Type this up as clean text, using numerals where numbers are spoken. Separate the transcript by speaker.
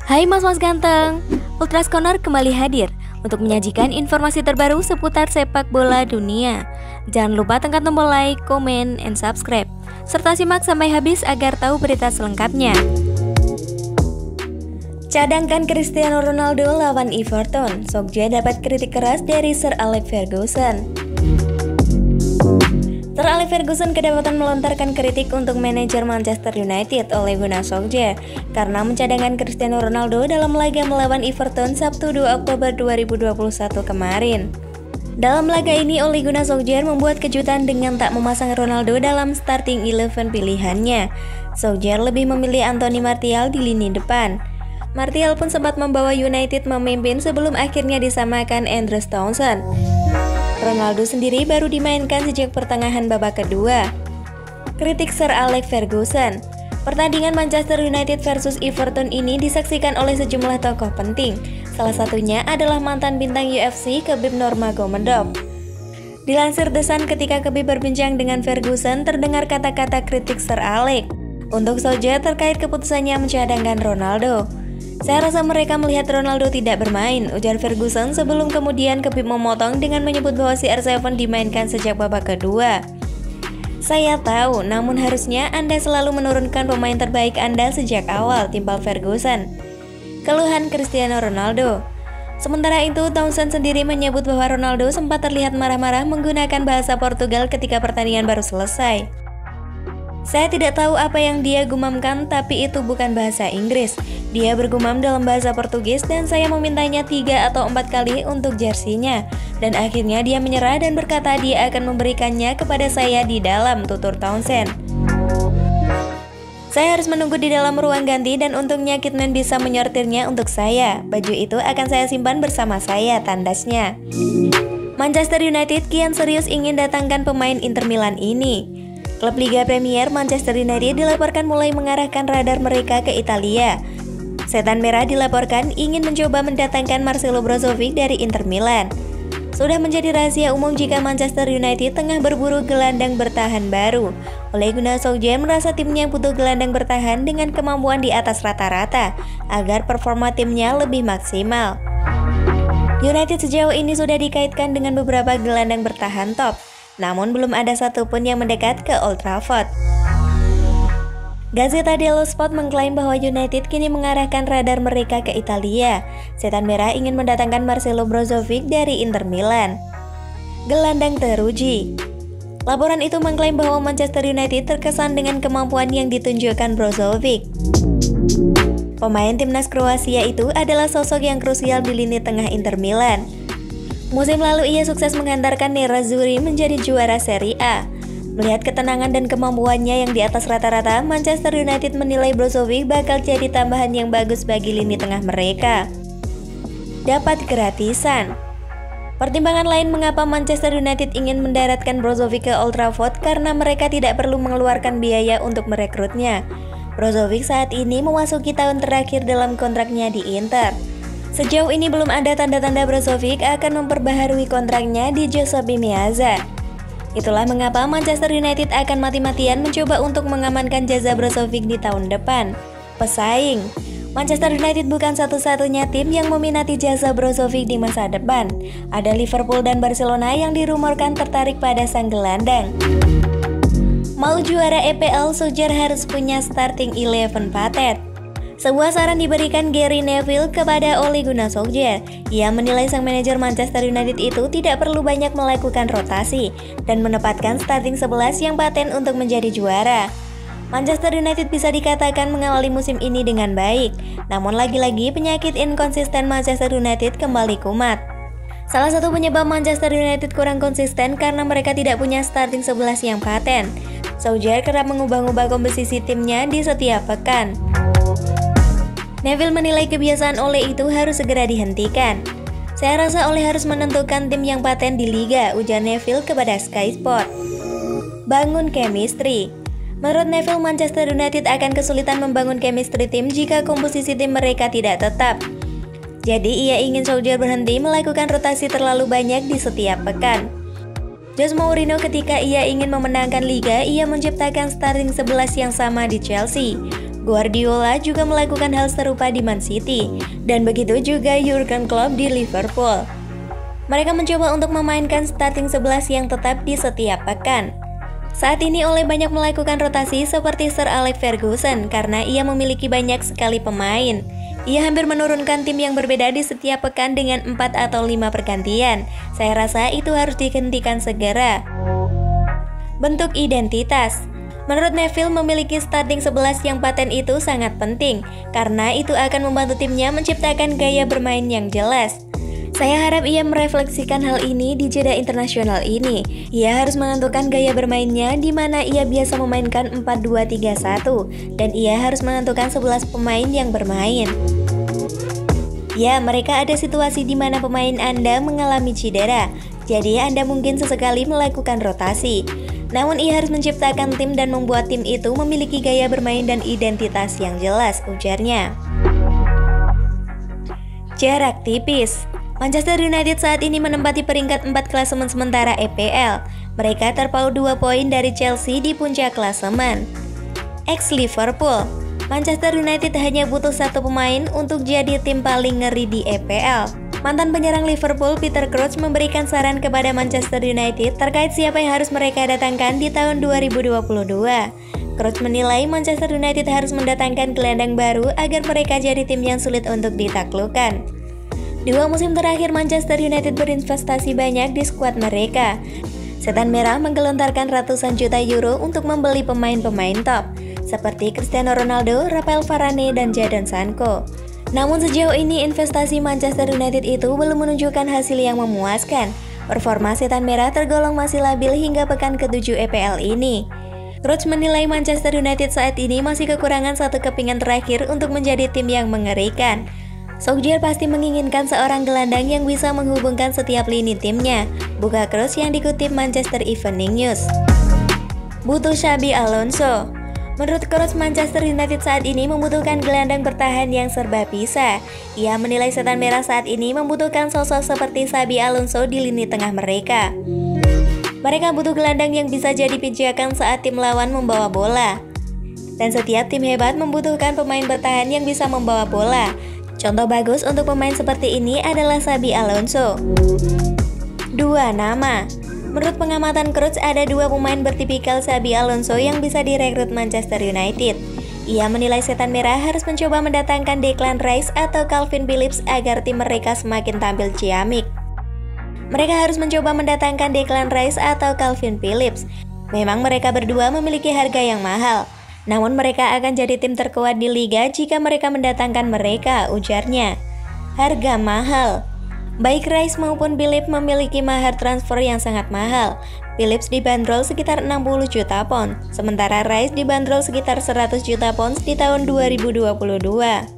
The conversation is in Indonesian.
Speaker 1: Hai mas-mas ganteng, Ultras Corner kembali hadir untuk menyajikan informasi terbaru seputar sepak bola dunia. Jangan lupa tekan tombol like, komen, and subscribe, serta simak sampai habis agar tahu berita selengkapnya. Cadangkan Cristiano Ronaldo lawan Everton, Solskjaer dapat kritik keras dari Sir Alex Ferguson. Sir Alex Ferguson kedapatan melontarkan kritik untuk manajer Manchester United Ole Gunnar Solskjaer karena mencadangkan Cristiano Ronaldo dalam laga melawan Everton Sabtu 2 Oktober 2021 kemarin. Dalam laga ini, Ole Gunnar Solskjaer membuat kejutan dengan tak memasang Ronaldo dalam starting 11 pilihannya. Solskjaer lebih memilih Anthony Martial di lini depan. Martial pun sempat membawa United memimpin sebelum akhirnya disamakan Andrew Townsend. Ronaldo sendiri baru dimainkan sejak pertengahan babak kedua. Kritik Sir Alex Ferguson. Pertandingan Manchester United versus Everton ini disaksikan oleh sejumlah tokoh penting. Salah satunya adalah mantan bintang UFC Khabib Nurmagomedov. Dilansir The Sun, ketika Khabib berbincang dengan Ferguson, terdengar kata-kata kritik Sir Alex untuk Solskjaer terkait keputusannya mencadangkan Ronaldo. Saya rasa mereka melihat Ronaldo tidak bermain, ujar Ferguson sebelum kemudian Khabib memotong dengan menyebut bahwa CR7 dimainkan sejak babak kedua. Saya tahu, namun harusnya Anda selalu menurunkan pemain terbaik Anda sejak awal, timpal Ferguson. Keluhan Cristiano Ronaldo. Sementara itu, Townsend sendiri menyebut bahwa Ronaldo sempat terlihat marah-marah menggunakan bahasa Portugal ketika pertandingan baru selesai. Saya tidak tahu apa yang dia gumamkan, tapi itu bukan bahasa Inggris. Dia bergumam dalam bahasa Portugis dan saya memintanya 3 atau 4 kali untuk jersinya. Dan akhirnya dia menyerah dan berkata dia akan memberikannya kepada saya di dalam, tutur Townsend. Saya harus menunggu di dalam ruang ganti dan untungnya Kidman bisa menyortirnya untuk saya. Baju itu akan saya simpan bersama saya, tandasnya. Manchester United kian serius ingin datangkan pemain Inter Milan ini. Klub Liga Premier Manchester United dilaporkan mulai mengarahkan radar mereka ke Italia. Setan Merah dilaporkan ingin mencoba mendatangkan Marcelo Brozovic dari Inter Milan. Sudah menjadi rahasia umum jika Manchester United tengah berburu gelandang bertahan baru. Ole Gunnar Solskjaer merasa timnya butuh gelandang bertahan dengan kemampuan di atas rata-rata agar performa timnya lebih maksimal. United sejauh ini sudah dikaitkan dengan beberapa gelandang bertahan top, namun belum ada satupun yang mendekat ke Old Trafford. Gazzetta dello Sport mengklaim bahwa United kini mengarahkan radar mereka ke Italia. Setan Merah ingin mendatangkan Marcelo Brozovic dari Inter Milan. Gelandang teruji. Laporan itu mengklaim bahwa Manchester United terkesan dengan kemampuan yang ditunjukkan Brozovic. Pemain timnas Kroasia itu adalah sosok yang krusial di lini tengah Inter Milan. Musim lalu ia sukses menghantarkan Nerazzurri menjadi juara Serie A. Melihat ketenangan dan kemampuannya yang di atas rata-rata, Manchester United menilai Brozovic bakal jadi tambahan yang bagus bagi lini tengah mereka. Dapat gratisan. Pertimbangan lain mengapa Manchester United ingin mendaratkan Brozovic ke Old Trafford karena mereka tidak perlu mengeluarkan biaya untuk merekrutnya. Brozovic saat ini memasuki tahun terakhir dalam kontraknya di Inter. Sejauh ini belum ada tanda-tanda Brozovic akan memperbaharui kontraknya di Giuseppe Meazza. Itulah mengapa Manchester United akan mati-matian mencoba untuk mengamankan jasa Brozovic di tahun depan. Pesaing. Manchester United bukan satu-satunya tim yang meminati jasa Brozovic di masa depan. Ada Liverpool dan Barcelona yang dirumorkan tertarik pada sang gelandang. Mau juara EPL, Solskjaer harus punya starting 11 patet. Sebuah saran diberikan Gary Neville kepada Ole Gunnar Solskjaer. Ia menilai sang manajer Manchester United itu tidak perlu banyak melakukan rotasi dan menempatkan starting 11 yang paten untuk menjadi juara. Manchester United bisa dikatakan mengawali musim ini dengan baik, namun lagi-lagi penyakit inkonsisten Manchester United kembali kumat. Salah satu penyebab Manchester United kurang konsisten karena mereka tidak punya starting 11 yang paten. Solskjaer kerap mengubah-ubah komposisi timnya di setiap pekan. Neville menilai kebiasaan Ole itu harus segera dihentikan. Saya rasa Ole harus menentukan tim yang paten di liga, ujar Neville kepada Sky Sport. Bangun chemistry. Menurut Neville, Manchester United akan kesulitan membangun chemistry tim jika komposisi tim mereka tidak tetap. Jadi ia ingin Solskjaer berhenti melakukan rotasi terlalu banyak di setiap pekan. Jose Mourinho ketika ia ingin memenangkan liga, ia menciptakan starting 11 yang sama di Chelsea. Guardiola juga melakukan hal serupa di Man City, dan begitu juga Jurgen Klopp di Liverpool. Mereka mencoba untuk memainkan starting 11 yang tetap di setiap pekan. Saat ini Ole banyak melakukan rotasi seperti Sir Alex Ferguson karena ia memiliki banyak sekali pemain. Ia hampir menurunkan tim yang berbeda di setiap pekan dengan 4 atau 5 pergantian. Saya rasa itu harus dihentikan segera. Bentuk identitas. Menurut Neville, memiliki starting 11 yang paten itu sangat penting, karena itu akan membantu timnya menciptakan gaya bermain yang jelas. Saya harap ia merefleksikan hal ini di jeda internasional ini. Ia harus menentukan gaya bermainnya di mana ia biasa memainkan 4-2-3-1, dan ia harus menentukan 11 pemain yang bermain. Ya, mereka ada situasi di mana pemain Anda mengalami cedera, jadi Anda mungkin sesekali melakukan rotasi. Namun ia harus menciptakan tim dan membuat tim itu memiliki gaya bermain dan identitas yang jelas, ujarnya. Jarak tipis. Manchester United saat ini menempati peringkat 4 klasemen sementara EPL. Mereka terpaut 2 poin dari Chelsea di puncak klasemen. Ex-Liverpool. Manchester United hanya butuh 1 pemain untuk jadi tim paling ngeri di EPL. Mantan penyerang Liverpool Peter Crouch memberikan saran kepada Manchester United terkait siapa yang harus mereka datangkan di tahun 2022. Crouch menilai Manchester United harus mendatangkan gelandang baru agar mereka jadi tim yang sulit untuk ditaklukkan. 2 musim terakhir Manchester United berinvestasi banyak di skuad mereka. Setan Merah menggelontarkan ratusan juta euro untuk membeli pemain-pemain top, seperti Cristiano Ronaldo, Rafael Varane, dan Jadon Sancho. Namun sejauh ini investasi Manchester United itu belum menunjukkan hasil yang memuaskan. Performa Setan Merah tergolong masih labil hingga pekan ke-7 EPL ini. Crouch menilai Manchester United saat ini masih kekurangan 1 kepingan terakhir untuk menjadi tim yang mengerikan. Solskjaer pasti menginginkan seorang gelandang yang bisa menghubungkan setiap lini timnya, buka Crouch yang dikutip Manchester Evening News. Butuh Xabi Alonso. Menurut Crouch, Manchester United saat ini membutuhkan gelandang bertahan yang serba bisa. Ia menilai Setan Merah saat ini membutuhkan sosok seperti Xabi Alonso di lini tengah mereka. Mereka butuh gelandang yang bisa jadi pijakan saat tim lawan membawa bola. Dan setiap tim hebat membutuhkan pemain bertahan yang bisa membawa bola. Contoh bagus untuk pemain seperti ini adalah Xabi Alonso. 2 nama. Menurut pengamatan Crouch, ada 2 pemain bertipikal Xabi Alonso yang bisa direkrut Manchester United. Ia menilai Setan Merah harus mencoba mendatangkan Declan Rice atau Calvin Phillips agar tim mereka semakin tampil ciamik. Mereka harus mencoba mendatangkan Declan Rice atau Calvin Phillips. Memang mereka berdua memiliki harga yang mahal. Namun mereka akan jadi tim terkuat di liga jika mereka mendatangkan mereka, ujarnya. Harga mahal. Baik Rice maupun Phillips memiliki mahar transfer yang sangat mahal. Phillips dibanderol sekitar 60 juta pound, sementara Rice dibanderol sekitar 100 juta pound di tahun 2022.